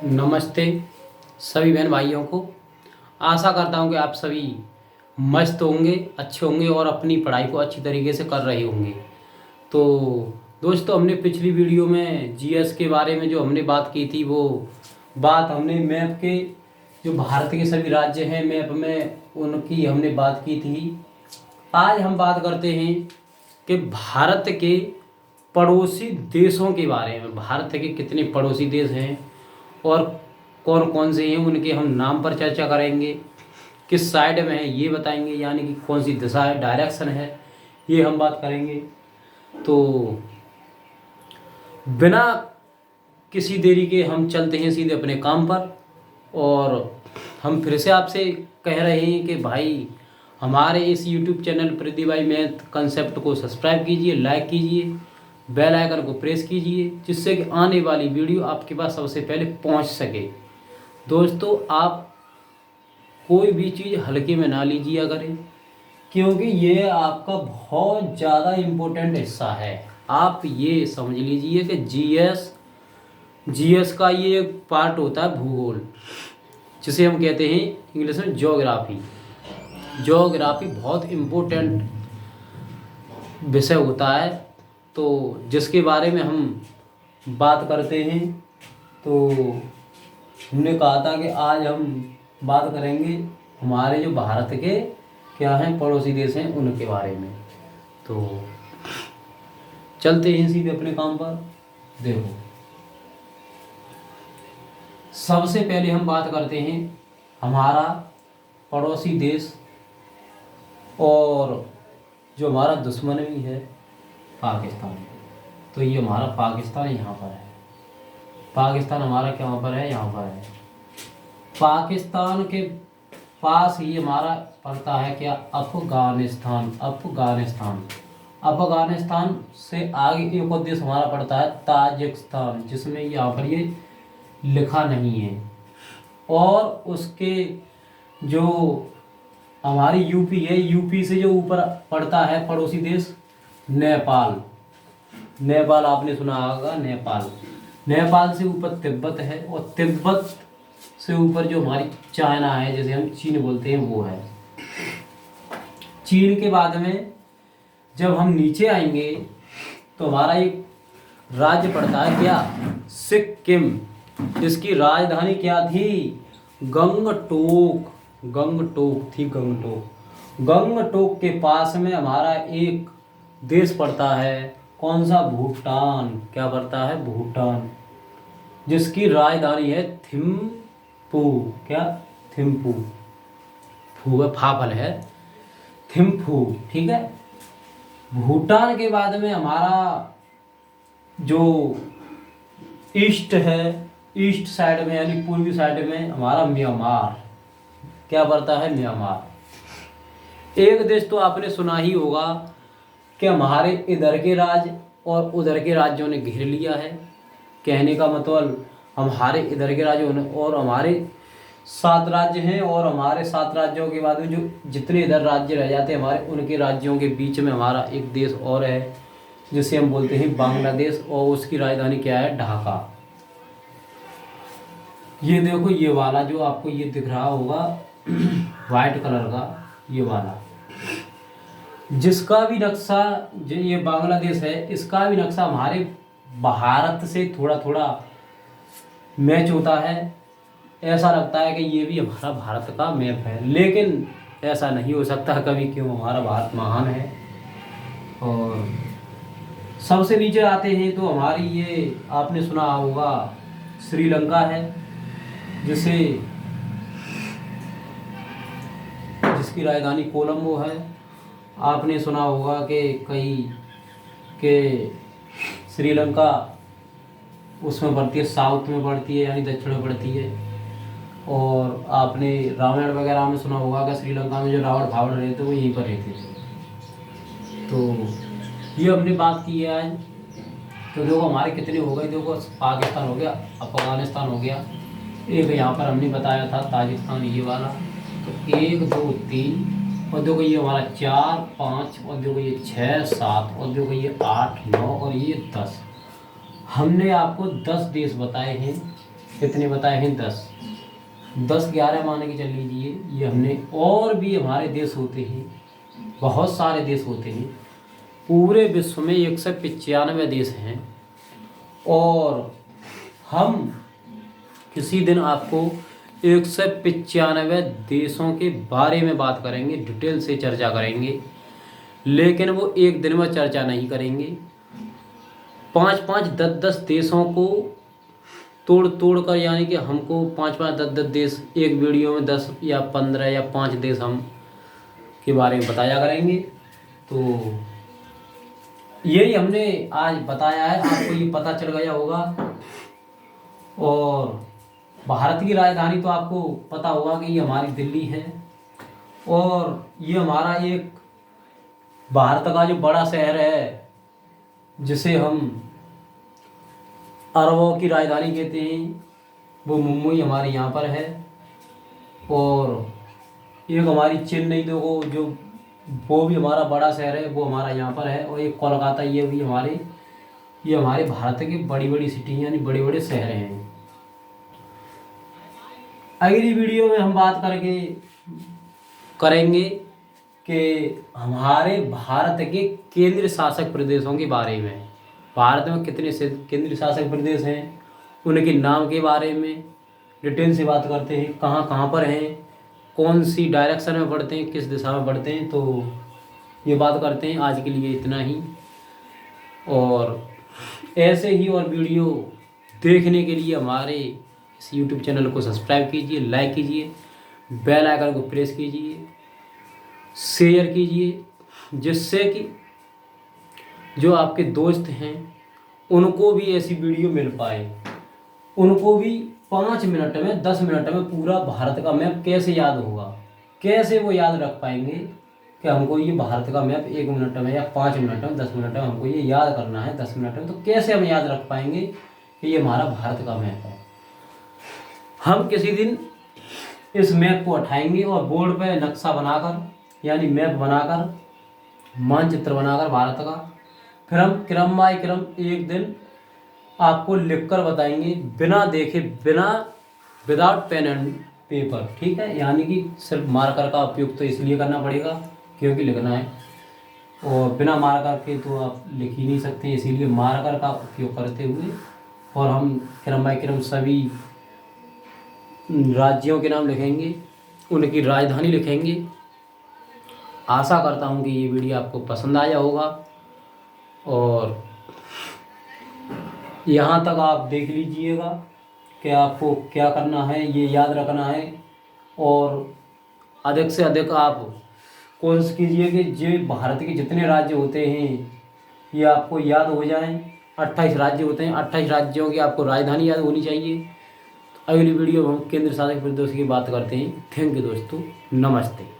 नमस्ते सभी बहन भाइयों को। आशा करता हूँ कि आप सभी मस्त होंगे, अच्छे होंगे और अपनी पढ़ाई को अच्छी तरीके से कर रहे होंगे। तो दोस्तों, हमने पिछली वीडियो में जीएस के बारे में जो हमने बात की थी, वो बात हमने मैप के जो भारत के सभी राज्य हैं मैप में उनकी हमने बात की थी। आज हम बात करते हैं कि भारत के पड़ोसी देशों के बारे में। भारत के कितने पड़ोसी देश हैं और कौन कौन से हैं, उनके हम नाम पर चर्चा करेंगे। किस साइड में है ये बताएंगे, यानी कि कौन सी दिशा है, डायरेक्शन है, ये हम बात करेंगे। तो बिना किसी देरी के हम चलते हैं सीधे अपने काम पर। और हम फिर से आपसे कह रहे हैं कि भाई हमारे इस YouTube चैनल प्रदीप भाई मैथ कंसेप्ट को सब्सक्राइब कीजिए, लाइक कीजिए, बेल आइकन को प्रेस कीजिए, जिससे कि आने वाली वीडियो आपके पास सबसे पहले पहुंच सके। दोस्तों, आप कोई भी चीज़ हल्के में ना लीजिए करें, क्योंकि ये आपका बहुत ज़्यादा इम्पोर्टेंट हिस्सा है। आप ये समझ लीजिए कि जीएस का ये एक पार्ट होता है भूगोल, जिसे हम कहते हैं इंग्लिश में ज्योग्राफी। ज्योग्राफी बहुत इम्पोर्टेंट विषय होता है, तो जिसके बारे में हम बात करते हैं। तो हमने कहा था कि आज हम बात करेंगे हमारे जो भारत के क्या हैं पड़ोसी देश हैं उनके बारे में। तो चलते हैं सीधे अपने काम पर। देखो, सबसे पहले हम बात करते हैं हमारा पड़ोसी देश और जो हमारा दुश्मन भी है, पाकिस्तान। तो ये हमारा पाकिस्तान यहाँ पर है। पाकिस्तान हमारा कहाँ पर है? यहाँ पर है। पाकिस्तान के पास ही हमारा पड़ता है क्या? अफगानिस्तान। अफगानिस्तान से आगे एक और देश हमारा पड़ता है ताजिकिस्तान, जिसमें यहाँ पर ये लिखा नहीं है। और उसके जो हमारी यूपी है, यूपी से जो ऊपर पड़ता है पड़ोसी देश नेपाल। नेपाल आपने सुना होगा, नेपाल से ऊपर तिब्बत है, और तिब्बत से ऊपर जो हमारी चाइना है, जैसे हम चीन बोलते हैं, वो है। चीन के बाद में जब हम नीचे आएंगे तो हमारा एक राज्य पड़ता है क्या? सिक्किम। इसकी राजधानी क्या थी? गंगटोक थी। गंगटोक के पास में हमारा एक देश पड़ता है। कौन सा? भूटान। क्या पड़ता है? भूटान, जिसकी राजधानी है थिम्पू। क्या? थिम्पू। फाफल है, थिम्पू। ठीक है। भूटान के बाद में हमारा जो ईस्ट है, ईस्ट साइड में यानी पूर्वी साइड में हमारा म्यांमार। क्या पड़ता है? म्यांमार। एक देश तो आपने सुना ही होगा कि हमारे इधर के राज्य और उधर के राज्यों ने घेर लिया है। कहने का मतलब हमारे इधर के राज्य और हमारे 7 राज्य हैं, और हमारे 7 राज्यों के बाद में जो जितने इधर राज्य रह जाते हैं हमारे, उनके राज्यों के बीच में हमारा एक देश और है, जिसे हम बोलते हैं बांग्लादेश, और उसकी राजधानी क्या है? ढाका। ये देखो, ये वाला जो आपको ये दिख रहा होगा वाइट कलर का, ये वाला, जिसका भी नक्शा, जो ये बांग्लादेश है, इसका भी नक्शा हमारे भारत से थोड़ा थोड़ा मैच होता है। ऐसा लगता है कि ये भी हमारा भारत का मैप है, लेकिन ऐसा नहीं हो सकता कभी, क्यों? हमारा भारत महान है। और सबसे नीचे आते हैं तो हमारी ये आपने सुना होगा श्रीलंका है, जिसकी राजधानी कोलंबो है। आपने सुना होगा कि श्रीलंका उसमें पड़ती है, साउथ में पड़ती है, यानी दक्षिण में पड़ती है। और आपने रामायण वगैरह में सुना होगा कि श्रीलंका में जो रावण भावड़ रहते थे वो यहीं पर रहते थे। तो ये हमने बात की है आज। तो देखो हमारे कितने हो गए। देखो, पाकिस्तान हो गया, अफगानिस्तान हो गया, एक यहाँ पर हमने बताया था ताजिकिस्तान, ये वाला। तो 1 2 3, और देखो ये हमारा 4 5, और देखो ये 6 7, और देखो ये 8 9, और ये 10। हमने आपको 10 देश बताए हैं कितने बताए हैं? 10। 10-11 मान के चल लीजिए ये हमने। और भी हमारे देश होते हैं, बहुत सारे देश होते हैं। पूरे विश्व में 195 देश हैं। और हम किसी दिन आपको 195 देशों के बारे में बात करेंगे, डिटेल से चर्चा करेंगे। लेकिन वो एक दिन में चर्चा नहीं करेंगे। 5-5, 10-10 देशों को तोड़ तोड़ कर, यानी कि हमको 5-5, 10-10 देश एक वीडियो में 10 या 15 या 5 देश हम के बारे में बताया करेंगे। तो यही हमने आज बताया है, आपको ये पता चल गया होगा। और भारत की राजधानी तो आपको पता होगा कि ये हमारी दिल्ली है। और ये हमारा एक भारत का जो बड़ा शहर है, जिसे हम अरबों की राजधानी कहते हैं, वो मुंबई हमारे यहाँ पर है। और एक हमारी चेन्नई, देखो जो वो भी हमारा बड़ा शहर है, वो हमारा यहाँ पर है। और एक कोलकाता, ये हमारे भारत की बड़ी बड़ी सिटी यानी बड़े बड़े शहर हैं। अगली वीडियो में हम बात करेंगे कि हमारे भारत के केंद्र शासक प्रदेशों के बारे में। भारत में कितने से केंद्र शासक प्रदेश हैं, उनके नाम के बारे में डिटेल से बात करते हैं। कहाँ कहाँ पर हैं, कौन सी डायरेक्शन में बढ़ते हैं, किस दिशा में बढ़ते हैं, तो ये बात करते हैं। आज के लिए इतना ही। और ऐसे ही और वीडियो देखने के लिए हमारे इस YouTube चैनल को सब्सक्राइब कीजिए, लाइक कीजिए, बेल आइकन को प्रेस कीजिए, शेयर कीजिए, जिससे कि जो आपके दोस्त हैं उनको भी ऐसी वीडियो मिल पाए। उनको भी 5 मिनट में, 10 मिनट में पूरा भारत का मैप कैसे याद होगा, कैसे वो याद रख पाएंगे कि हमको ये भारत का मैप 1 मिनट में या 5 मिनट में, 10 मिनट में हमको ये याद करना है। 10 मिनट में तो कैसे हम याद रख पाएंगे कि ये हमारा भारत का मैप है। हम किसी दिन इस मैप को उठाएंगे और बोर्ड पे नक्शा बनाकर, यानी मैप बनाकर, मानचित्र बनाकर भारत का, फिर हम क्रम बाय क्रम एक दिन आपको लिखकर बताएंगे, बिना देखे, विदाउट पेन एंड पेपर। ठीक है, यानी कि सिर्फ मार्कर का उपयोग तो इसलिए करना पड़ेगा क्योंकि लिखना है, और बिना मार्कर के तो आप लिख ही नहीं सकते, इसीलिए मार्कर का उपयोग करते हुए। और हम क्रम बाय क्रम सभी राज्यों के नाम लिखेंगे, उनकी राजधानी लिखेंगे। आशा करता हूँ कि ये वीडियो आपको पसंद आया होगा। और यहाँ तक आप देख लीजिएगा कि आपको क्या करना है, ये याद रखना है। और अधिक से अधिक आप कोशिश कीजिए कि जो भारत के जितने राज्य होते हैं ये आपको याद हो जाएं। 28 राज्य होते हैं, 28 राज्यों की आपको राजधानी याद होनी चाहिए। अगली वीडियो में हम केंद्र शासित प्रदेश की बात करते हैं। थैंक यू दोस्तों, नमस्ते।